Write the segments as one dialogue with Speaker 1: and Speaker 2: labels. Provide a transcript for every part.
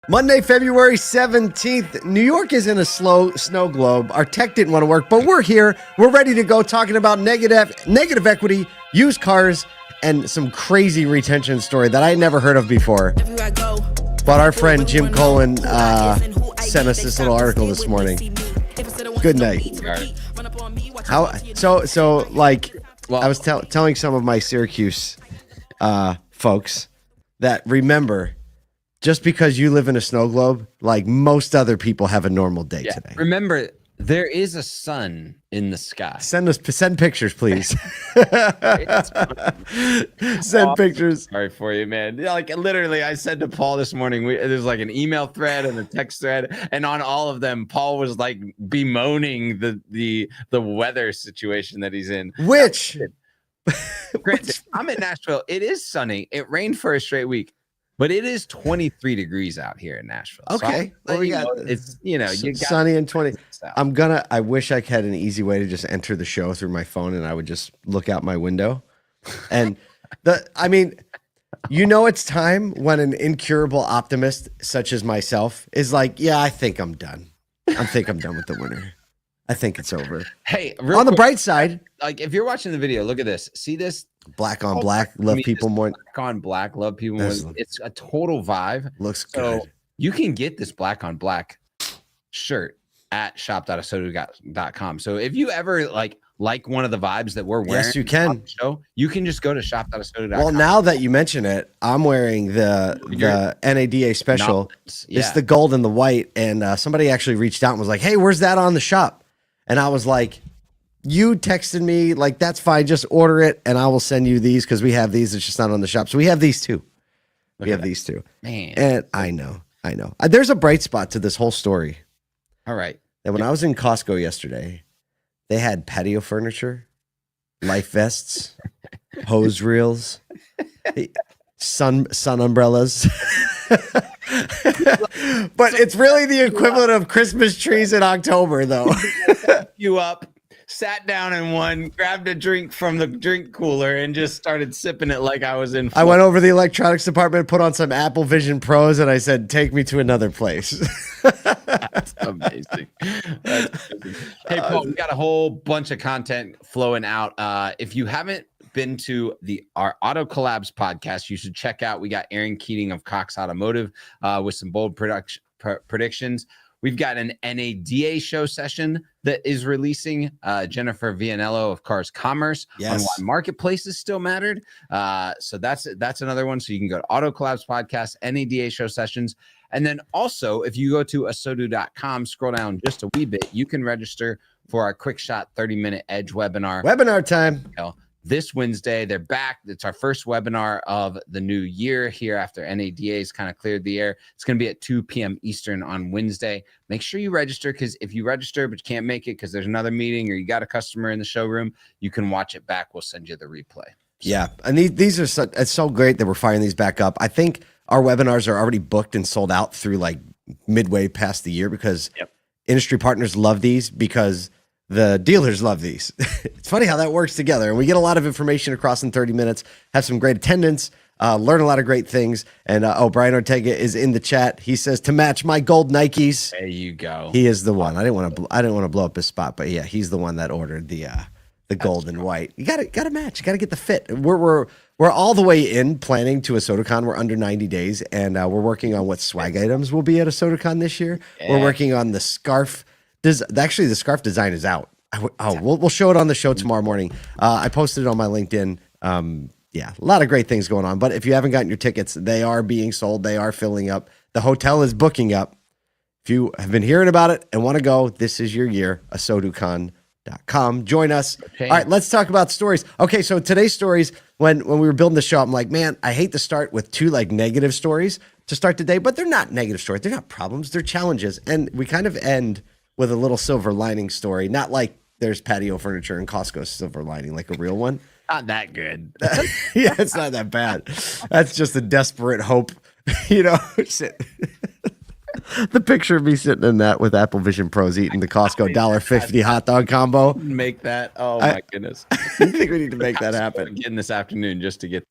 Speaker 1: Monday, February 17th. New York is in a slow snow globe. Our tech didn't want to work, but we're here. We're ready to go talking about negative equity, used cars, and some crazy retention story that I never heard of before. But our friend Jim Colin sent us this little article this morning. Good night. How so like well, I was telling some of my Syracuse folks that remember, just because you live in a snow globe, like most other people have a normal day today.
Speaker 2: Remember, there is a sun in the sky.
Speaker 1: Send pictures, please. Send pictures.
Speaker 2: Sorry for you, man. Like literally, I said to Paul this morning, there's like an email thread and a text thread, and on all of them, Paul was like bemoaning the weather situation that he's in.
Speaker 1: Which
Speaker 2: I'm in Nashville. It is sunny. It rained for a straight week. But it is 23 degrees out here in Nashville.
Speaker 1: Okay.
Speaker 2: So well, we got it's you got
Speaker 1: sunny and 20. I wish I had an easy way to just enter the show through my phone and I would just look out my window. And it's time when an incurable optimist such as myself is like, yeah, I think I'm done. I'm done with the winter. I think it's over.
Speaker 2: Hey,
Speaker 1: on the bright side,
Speaker 2: like if you're watching the video, look at this. See this?
Speaker 1: Black on black, love people more.
Speaker 2: Black on black, love people more. It's a total vibe.
Speaker 1: Looks good.
Speaker 2: So you can get this black on black shirt at shop.asodu.com. So if you ever like one of the vibes that we're wearing,
Speaker 1: yes, you can.
Speaker 2: Show, you can just go to shop.asodu.com.
Speaker 1: Well, now that you mention it, I'm wearing the NADA special. It's the gold and the white, and somebody actually reached out and was like, "Hey, where's that on the shop?" And I was like, you texted me, like, that's fine. Just order it, and I will send you these because we have these. It's just not on the shop. So we have these too. These two.
Speaker 2: Man.
Speaker 1: And I know. There's a bright spot to this whole story.
Speaker 2: All right.
Speaker 1: And when I was in Costco yesterday, they had patio furniture, life vests, hose reels, sun umbrellas. But it's really the equivalent of Christmas trees in October, though.
Speaker 2: You up, sat down in one, grabbed a drink from the drink cooler, and just started sipping it like I was in.
Speaker 1: I went over to the electronics department, put on some Apple Vision Pros, and I said, "Take me to another place."
Speaker 2: That's amazing. Hey, Paul, we got a whole bunch of content flowing out. If you haven't been to our Auto Collabs podcast, you should check out. We got Aaron Keating of Cox Automotive with some bold predictions. We've got an NADA show session that is releasing. Jennifer Vianello of Cars Commerce on why marketplaces still mattered. So that's another one. So you can go to Auto Collabs podcast, NADA show sessions. And then also, if you go to asodu.com, scroll down just a wee bit, you can register for our quick shot 30-minute Edge webinar.
Speaker 1: Webinar time.
Speaker 2: This Wednesday, they're back. It's our first webinar of the new year here after NADA's kind of cleared the air. It's going to be at 2 p.m. Eastern on Wednesday. Make sure you register, because if you register but you can't make it because there's another meeting or you got a customer in the showroom, you can watch it back. We'll send you the replay.
Speaker 1: Yeah, and these are it's so great that we're firing these back up. I think our webinars are already booked and sold out through like midway past the year because industry partners love these because the dealers love these. It's funny how that works together. And we get a lot of information across in 30 minutes, have some great attendance, learn a lot of great things. And Brian Ortega is in the chat. He says, to match my gold Nikes.
Speaker 2: There you go.
Speaker 1: He is the one. I didn't want to blow up his spot, but yeah, he's the one that ordered the gold and white. You gotta match. You gotta get the fit. We're all the way in planning to a SodaCon. We're under 90 days, and we're working on what swag items will be at a SodaCon this year. Yeah. We're working on the scarf. Actually, the scarf design is out. We'll show it on the show tomorrow morning. I posted it on my LinkedIn. A lot of great things going on. But if you haven't gotten your tickets, they are being sold. They are filling up. The hotel is booking up. If you have been hearing about it and want to go, this is your year. asoducon.com. Join us. Okay. All right, let's talk about stories. Okay, so today's stories, when we were building the show, I'm like, man, I hate to start with two like negative stories to start the day, but they're not negative stories. They're not problems. They're challenges. And we kind of end with a little silver lining story, not like there's patio furniture in Costco silver lining, like a real one.
Speaker 2: Not that good.
Speaker 1: Yeah, it's not that bad. That's just a desperate hope, The picture of me sitting in that with Apple Vision Pros eating the Costco $1.50 hot dog combo.
Speaker 2: Make that. Oh my goodness.
Speaker 1: I think we need to make that happen
Speaker 2: again this afternoon just to get.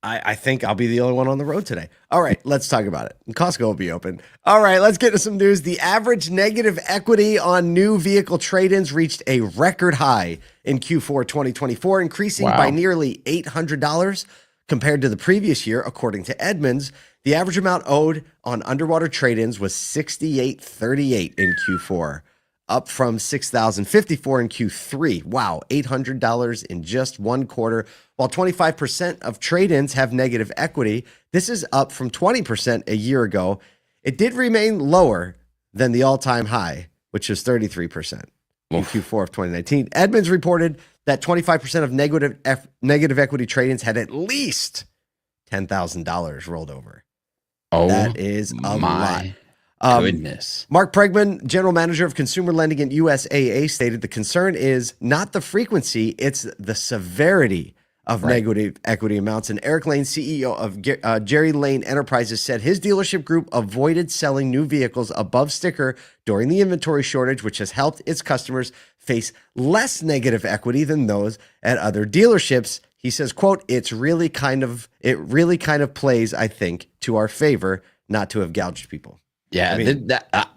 Speaker 1: I think I'll be the only one on the road today. All right, let's talk about it. Costco will be open. All right, let's get to some news. The average negative equity on new vehicle trade-ins reached a record high in Q4 2024, increasing by nearly $800 compared to the previous year, according to Edmunds. The average amount owed on underwater trade-ins was $6,838 in Q4, up from $6,054 in Q3. Wow, $800 in just one quarter. While 25% of trade-ins have negative equity, this is up from 20% a year ago. It did remain lower than the all-time high, which is 33% in Q4 of 2019. Edmunds reported that 25% of negative equity trade-ins had at least $10,000 rolled over.
Speaker 2: Oh,
Speaker 1: that is a lot.
Speaker 2: Goodness.
Speaker 1: Mark Bregman, general manager of consumer lending at USAA, stated the concern is not the frequency, it's the severity of negative equity amounts. And Eric Lane, CEO of Jerry Lane Enterprises, said his dealership group avoided selling new vehicles above sticker during the inventory shortage, which has helped its customers face less negative equity than those at other dealerships. He says, quote, it really kind of plays, I think, to our favor not to have gouged people.
Speaker 2: Yeah,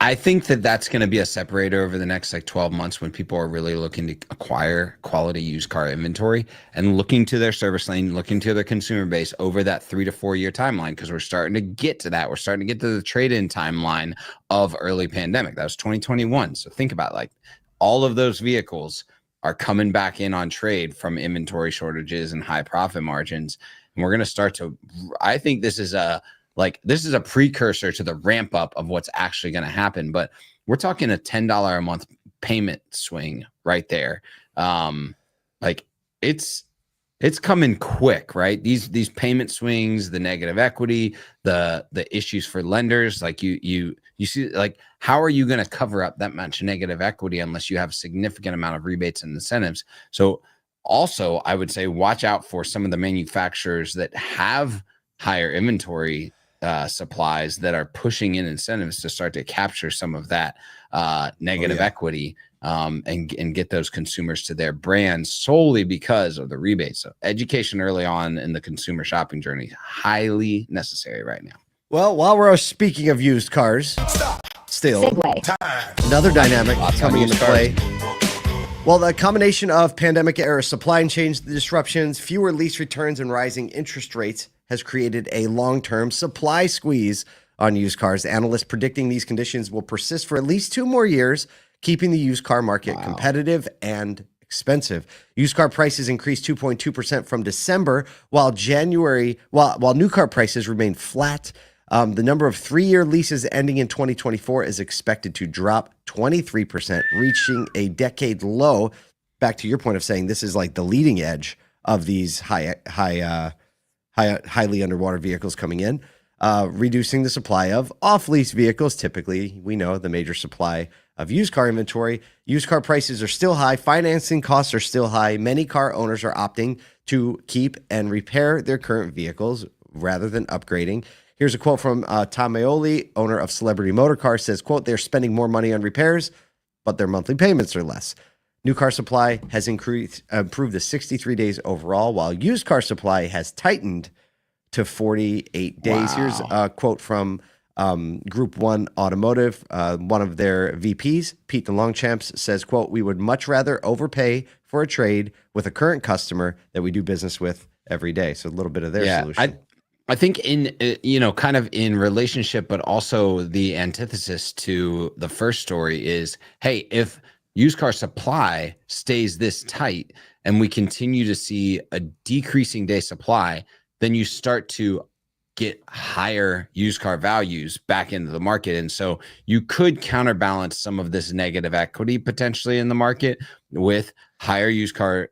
Speaker 2: I think that's going to be a separator over the next 12 months when people are really looking to acquire quality used car inventory and looking to their service lane, looking to their consumer base over that 3 to 4 year timeline, because we're starting to get to that. We're starting to get to the trade-in timeline of early pandemic. That was 2021. So think about all of those vehicles are coming back in on trade from inventory shortages and high profit margins. And we're going to start to, I think this is a precursor to the ramp up of what's actually going to happen. But we're talking a $10 a month payment swing right there. It's coming quick, right? These payment swings, the negative equity, the issues for lenders, you see, how are you going to cover up that much negative equity unless you have a significant amount of rebates and incentives? So also, I would say watch out for some of the manufacturers that have higher inventory supplies that are pushing in incentives to start to capture some of that negative equity and get those consumers to their brands solely because of the rebates. So education early on in the consumer shopping journey is highly necessary right now.
Speaker 1: Well, while we're speaking of used cars, still another dynamic coming into play. Well, the combination of pandemic era supply chain disruptions, fewer lease returns, and rising interest rates has created a long-term supply squeeze on used cars. Analysts predicting these conditions will persist for at least 2 more years, keeping the used car market competitive and expensive. Used car prices increased 2.2% from December, while new car prices remain flat. The number of 3-year leases ending in 2024 is expected to drop 23%, reaching a decade low. Back to your point of saying this is like the leading edge of these highly underwater vehicles coming in, reducing the supply of off-lease vehicles. Typically, we know the major supply of used car inventory. Used car prices are still high. Financing costs are still high. Many car owners are opting to keep and repair their current vehicles rather than upgrading. Here's a quote from Tom Maioli, owner of Celebrity Motor Car, says, quote, they're spending more money on repairs, but their monthly payments are less. New car supply has improved to 63 days overall, while used car supply has tightened to 48 days. Here's a quote from Group 1 Automotive. One of their VPs, Pete the Longchamps, says, quote, we would much rather overpay for a trade with a current customer that we do business with every day. So a little bit of their solution.
Speaker 2: I think in, kind of in relationship, but also the antithesis to the first story is, hey, if used car supply stays this tight and we continue to see a decreasing day supply, then you start to get higher used car values back into the market. And so you could counterbalance some of this negative equity potentially in the market with higher used car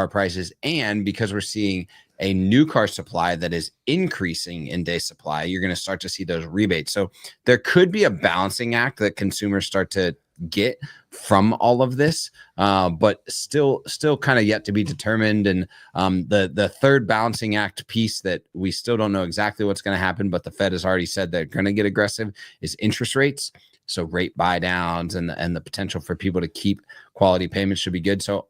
Speaker 2: prices. And because we're seeing a new car supply that is increasing in day supply, you're going to start to see those rebates. So there could be a balancing act that consumers start to get from all of this, but still kind of yet to be determined. And the third balancing act piece that we still don't know exactly what's going to happen, but the Fed has already said they're going to get aggressive, is interest rates. So rate buy downs and the potential for people to keep quality payments should be good. So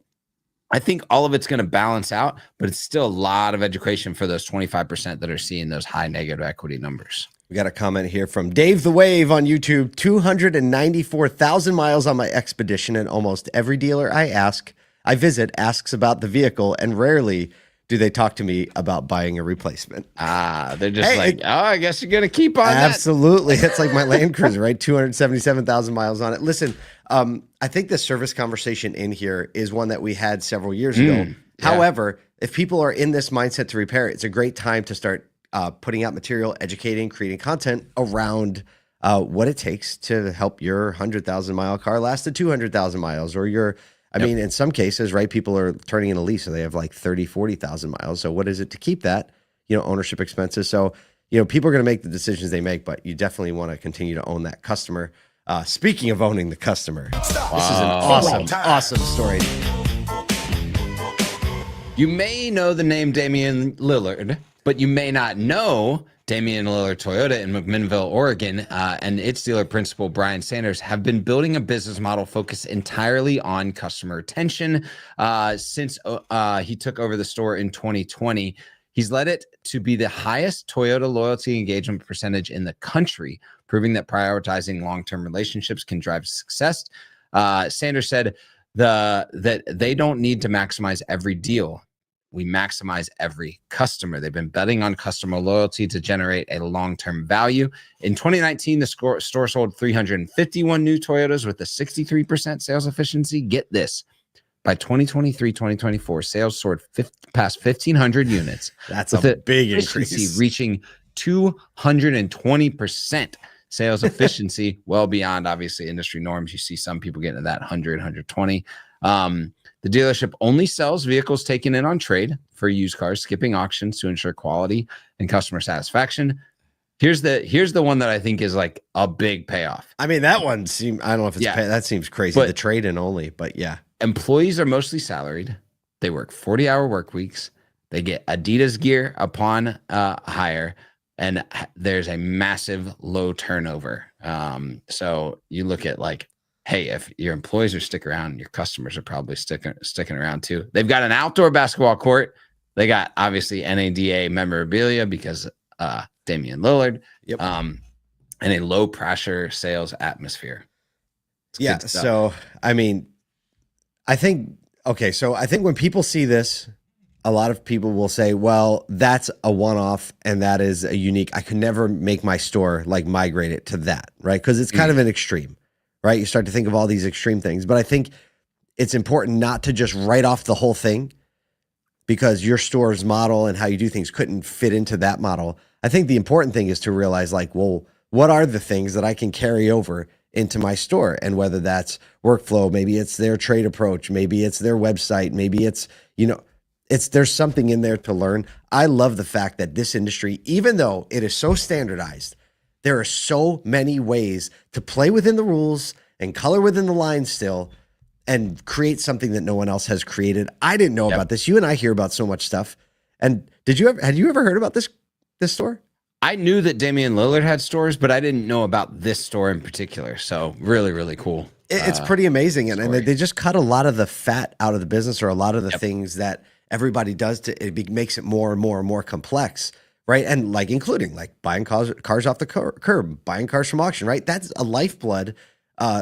Speaker 2: I think all of it's going to balance out, but it's still a lot of education for those 25% that are seeing those high negative equity numbers.
Speaker 1: We got a comment here from Dave the Wave on YouTube. 294,000 miles on my Expedition, and almost every dealer I visit asks about the vehicle, and rarely do they talk to me about buying a replacement.
Speaker 2: They're just I guess you're going to keep on
Speaker 1: absolutely. It's like my Land Cruiser, right? 277,000 miles on it. Listen, I think the service conversation in here is one that we had several years ago.
Speaker 2: Yeah.
Speaker 1: However, if people are in this mindset to repair it, it's a great time to start putting out material, educating, creating content around what it takes to help your 100,000 mile car last to 200,000 miles, or your, I mean, in some cases, right, people are turning in a lease, so they have like 30, 40,000 miles. So what is it to keep that, ownership expenses? So, people are going to make the decisions they make, but you definitely want to continue to own that customer. Speaking of owning the customer, this is an awesome story.
Speaker 2: You may know the name Damian Lillard, but you may not know Damian Lillard Toyota in McMinnville, Oregon, and its dealer principal, Brian Sanders, have been building a business model focused entirely on customer retention since he took over the store in 2020. He's led it to be the highest Toyota loyalty engagement percentage in the country, proving that prioritizing long-term relationships can drive success. Sanders said that they don't need to maximize every deal. We maximize every customer. They've been betting on customer loyalty to generate a long-term value. In 2019, the store sold 351 new Toyotas with a 63% sales efficiency. Get this. By 2023, 2024, sales soared past 1,500 units.
Speaker 1: That's a big increase.
Speaker 2: Reaching 220% sales efficiency, well beyond, obviously, industry norms. You see some people getting to that 100, 120. The dealership only sells vehicles taken in on trade for used cars, skipping auctions to ensure quality and customer satisfaction. Here's the one that I think is like a big payoff.
Speaker 1: I mean, that one seems, I don't know if it's that seems crazy, the trade-in only, but yeah.
Speaker 2: Employees are mostly salaried. They work 40-hour work weeks. They get Adidas gear upon hire, and there's a massive low turnover. So you look at like, hey, if your employees are sticking around, your customers are probably sticking around too. They've got an outdoor basketball court. They got obviously NADA memorabilia because Damian Lillard, and a low pressure sales atmosphere.
Speaker 1: Yeah. So, I mean, I think when people see this, a lot of people will say, well, that's a one-off and that is a unique, I could never make my store like migrate it to that, right? Because it's kind of an extreme, right? You start to think of all these extreme things, but I think it's important not to just write off the whole thing because your store's model and how you do things couldn't fit into that model. I think the important thing is to realize like, well, what are the things that I can carry over into my store? And whether that's workflow, maybe it's their trade approach, maybe it's their website, maybe it's, there's something in there to learn. I love the fact that this industry, even though it is so standardized, there are so many ways to play within the rules and color within the lines still and create something that no one else has created. I didn't know about this. You and I hear about so much stuff. And had you ever heard about this store?
Speaker 2: I knew that Damian Lillard had stores, but I didn't know about this store in particular. So really, really cool.
Speaker 1: It's pretty amazing. And they just cut a lot of the fat out of the business, or a lot of the things that everybody does it makes it more and more and more complex, right? And like including like buying cars off the curb, buying cars from auction, right? That's a lifeblood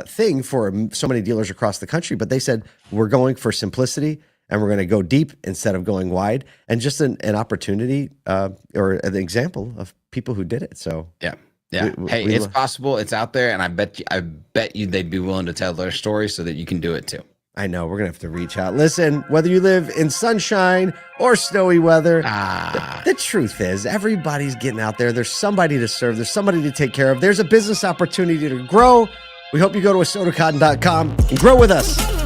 Speaker 1: thing for so many dealers across the country. But they said, we're going for simplicity and we're going to go deep instead of going wide, and just an opportunity or an example of people who did it. So
Speaker 2: yeah. It's possible. It's out there. And I bet you they'd be willing to tell their story so that you can do it too.
Speaker 1: I know we're going to have to reach out. Listen, whether you live in sunshine or snowy weather, the truth is everybody's getting out there. There's somebody to serve. There's somebody to take care of. There's a business opportunity to grow. We hope you go to asotacotton.com and grow with us.